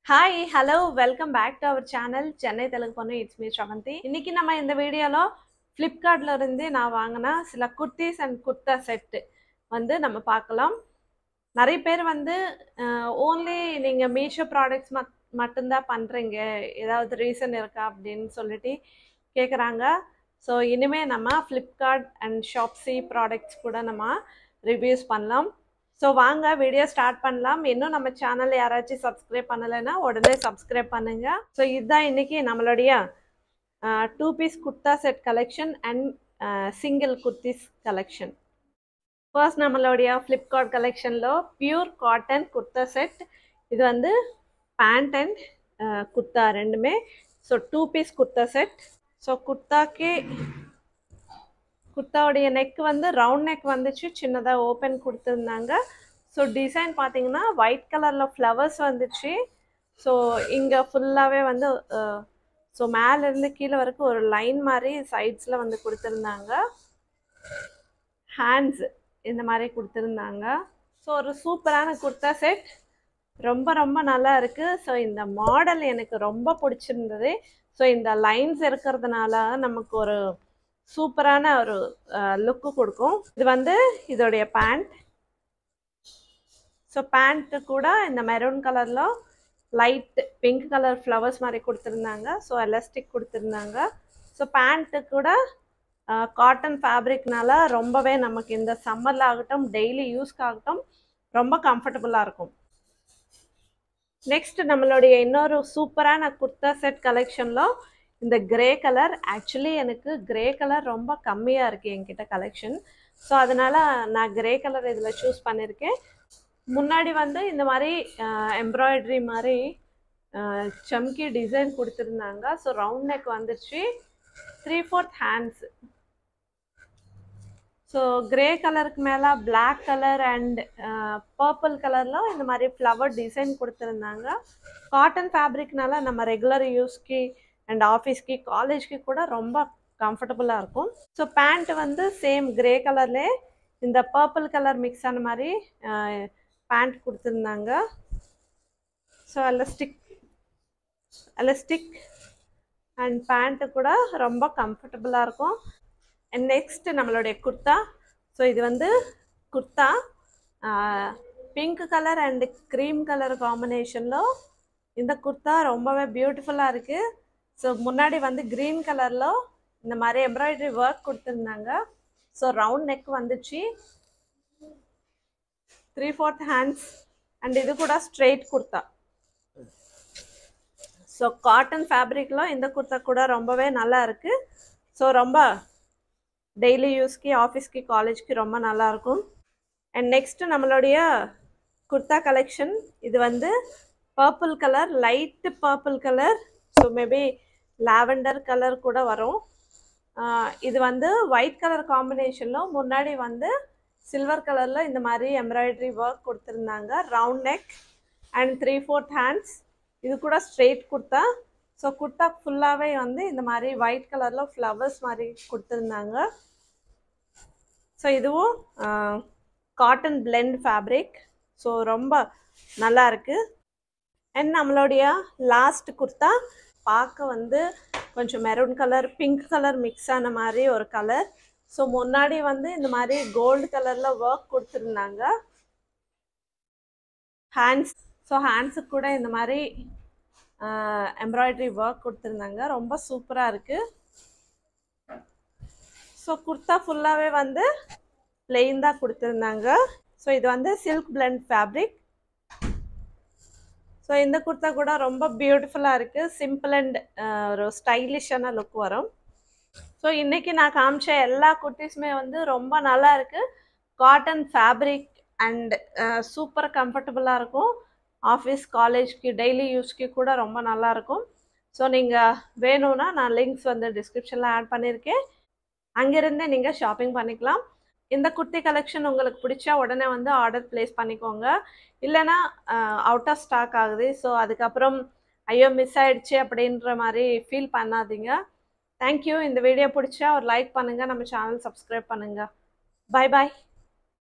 Hi, hello, welcome back to our channel Chennai Telugu Ponnu. It's me Shravanti. இன்னைக்கு நம்ம இந்த வீடியோல Flipkartல இருந்து நான் வாங்கின சில குர்தீஸ் அண்ட் குர்தா செட் வந்து நம்ம பார்க்கலாம். நிறைய பேர் வந்து ஓன்லி நீங்க மீஷோ ப்ராடக்ட்ஸ் மட்டும்தான் பண்றீங்க, ஏதாவது ரீசன் இருக்கா அப்படின்னு சொல்லிட்டு கேட்குறாங்க. ஸோ இனிமே நம்ம ஃப்ளிப்கார்ட் அண்ட் ஷாப்ஸி ப்ராடக்ட்ஸ் கூட நம்ம ரிவ்யூஸ் பண்ணலாம். ஸோ வாங்க வீடியோ ஸ்டார்ட் பண்ணலாம். இன்னும் நம்ம சேனல் யாராச்சும் சப்ஸ்கிரைப் பண்ணலைன்னா உடனே சப்ஸ்கிரைப் பண்ணுங்க. ஸோ இதுதான் இன்னைக்கு நம்மளுடைய 2 piece kurta set collection and single kurtis collection. First நம்மளுடைய ஃப்ளிப்கார்ட் கலெக்ஷனில் பியூர் காட்டன் குர்தா செட். இது வந்து பேண்ட் அண்ட் குர்தா ரெண்டுமே. So 2 piece kurta set. So குர்த்தாவுடைய நெக் வந்து ரவுண்ட் நெக் வந்துச்சு, சின்னதாக ஓப்பன் கொடுத்துருந்தாங்க. ஸோ டிசைன் பார்த்தீங்கன்னா ஒயிட் கலரில் ஃப்ளவர்ஸ் வந்துச்சு. ஸோ இங்கே ஃபுல்லாகவே வந்து ஸோ மேலேருந்து கீழே வரைக்கும் ஒரு லைன் மாதிரி சைட்ஸில் வந்து கொடுத்துருந்தாங்க. ஹேண்ட்ஸ் இந்த மாதிரி கொடுத்துருந்தாங்க. ஸோ ஒரு சூப்பரான குர்தா செட், ரொம்ப ரொம்ப நல்லா இருக்குது. ஸோ இந்த மாடல் எனக்கு ரொம்ப பிடிச்சிருந்தது. ஸோ இந்த லைன்ஸ் இருக்கிறதுனால நமக்கு ஒரு சூப்பரான ஒரு லுக்கு கொடுக்கும். இது வந்து இதோடைய பேண்ட். ஸோ பேண்ட்டு கூட இந்த மெரூன் கலரில் லைட் பிங்க் கலர் ஃப்ளவர்ஸ் மாதிரி கொடுத்துருந்தாங்க. ஸோ எலாஸ்டிக் கொடுத்துருந்தாங்க. ஸோ பேண்ட்டு கூட காட்டன் ஃபேப்ரிக்னால ரொம்பவே நமக்கு இந்த சம்மரில் ஆகட்டும் டெய்லி யூஸ்க்கு ஆகட்டும் ரொம்ப கம்ஃபர்டபுளாக இருக்கும். நெக்ஸ்ட் நம்மளுடைய இன்னொரு சூப்பரான குர்தா செட் கலெக்ஷனில் இந்த கிரே கலர். ஆக்சுவலி எனக்கு கிரே கலர் ரொம்ப கம்மியாக இருக்குது என்கிட்ட கலெக்ஷன். ஸோ அதனால் நான் கிரே கலர் இதில் சூஸ் பண்ணியிருக்கேன். முன்னாடி வந்து இந்த மாதிரி எம்ப்ராய்டரி மாதிரி சம்கி டிசைன் கொடுத்துருந்தாங்க. ஸோ ரவுண்ட் நெக் வந்துருச்சு, 3/4 ஹேண்ட்ஸ். ஸோ கிரே கலருக்கு மேலே பிளாக் கலர் அண்ட் பர்பிள் கலரில் இந்த மாதிரி ஃப்ளவர் டிசைன் கொடுத்துருந்தாங்க. காட்டன் ஃபேப்ரிக்னால நம்ம ரெகுலர் யூஸ்க்கு அண்ட் ஆஃபீஸ்க்கு காலேஜ்க்கு கூட ரொம்ப கம்ஃபர்டபுளாக இருக்கும். ஸோ பேண்ட் வந்து சேம் கிரே கலர்லே இந்த பர்பிள் கலர் மிக்ஸ் ஆன மாதிரி பேண்ட் கொடுத்துருந்தாங்க. ஸோ எலாஸ்டிக் அண்ட் பேண்ட்டு கூட ரொம்ப கம்ஃபர்டபுளாக இருக்கும். அண்ட் நெக்ஸ்ட் நம்மளுடைய குர்தா. ஸோ இது வந்து kurta pink colour and cream colour காம்பினேஷனில் இந்த குர்தா ரொம்பவே பியூட்டிஃபுல்லாக இருக்குது. ஸோ முன்னாடி வந்து க்ரீன் கலரில் இந்த மாதிரி எம்ப்ராய்டரி ஒர்க் கொடுத்துருந்தாங்க. ஸோ ரவுண்ட் நெக் வந்துச்சு, 3/4 ஹேண்ட்ஸ் அண்ட் இது கூட ஸ்ட்ரெயிட் குர்தா. ஸோ காட்டன் ஃபேப்ரிக்கில் இந்த குர்தா கூட ரொம்பவே நல்லா இருக்குது. ஸோ ரொம்ப டெய்லி யூஸ்க்கு ஆஃபீஸ்க்கு காலேஜ்க்கு ரொம்ப நல்லாயிருக்கும். அண்ட் நெக்ஸ்ட்டு நம்மளுடைய குர்தா கலெக்ஷன். இது வந்து purple colour, light purple colour. So maybe lavender colour கூட வரும். இது வந்து ஒயிட் கலர் காம்பினேஷனில் முன்னாடி வந்து சில்வர் கலரில் இந்த மாதிரி எம்ப்ராய்டரி ஒர்க் கொடுத்துருந்தாங்க. Round neck and 3/4 hands. இது கூட ஸ்ட்ரெயிட் குர்தா. ஸோ குர்தா ஃபுல்லாகவே வந்து இந்த மாதிரி ஒயிட் கலரில் ஃப்ளவர்ஸ் மாதிரி கொடுத்துருந்தாங்க. ஸோ இதுவும் காட்டன் பிளெண்ட் ஃபேப்ரிக். ஸோ ரொம்ப நல்லா இருக்குது. அண்ட் நம்மளுடைய லாஸ்ட் குர்தா பார்க்க வந்து கொஞ்சம் maroon colour pink colour mix ஆன மாதிரி ஒரு கலர். ஸோ முன்னாடி வந்து இந்த மாதிரி கோல்டு கலரில் ஒர்க் கொடுத்துருந்தாங்க ஹேண்ட்ஸ். ஸோ ஹேண்ட்ஸுக்கு கூட இந்த மாதிரி எம்ப்ராய்டரி ஒர்க் கொடுத்துருந்தாங்க. ரொம்ப சூப்பராக இருக்குது. ஸோ குர்தா ஃபுல்லாகவே வந்து பிளெயின் தான் கொடுத்துருந்தாங்க. ஸோ இது வந்து சில்க் பிளெண்ட் ஃபேப்ரிக். ஸோ இந்த குர்தா கூட ரொம்ப பியூட்டிஃபுல்லாக இருக்குது. சிம்பிள் அண்ட் ஒரு ஸ்டைலிஷான லுக் வரும். ஸோ இன்றைக்கி நான் காமிச்ச எல்லா குர்த்திஸுமே வந்து ரொம்ப நல்லா இருக்குது. காட்டன் ஃபேப்ரிக் அண்ட் சூப்பர் கம்ஃபர்டபுளாக இருக்கும். ஆஃபீஸ் காலேஜ்க்கு டெய்லி யூஸ்க்கு கூட ரொம்ப நல்லாயிருக்கும். ஸோ நீங்கள் வேணும்னா நான் லிங்க்ஸ் வந்து டிஸ்கிரிப்ஷனில் ஆட் பண்ணியிருக்கேன், அங்கேருந்தே நீங்கள் ஷாப்பிங் பண்ணிக்கலாம். இந்த குர்த்தி கலெக்ஷன் உங்களுக்கு பிடிச்சா உடனே வந்து ஆர்டர் ப்ளேஸ் பண்ணிக்கோங்க. இல்லைனா அவுட் ஆஃப் ஸ்டாக் ஆகுது. ஸோ அதுக்கப்புறம் ஐயோ மிஸ் ஆகிடுச்சு அப்படின்ற மாதிரி ஃபீல் பண்ணாதீங்க. தேங்க்யூ. இந்த வீடியோ பிடிச்சா ஒரு லைக் பண்ணுங்கள், நம்ம சேனல் சப்ஸ்கிரைப் பண்ணுங்கள். பாய் பாய்.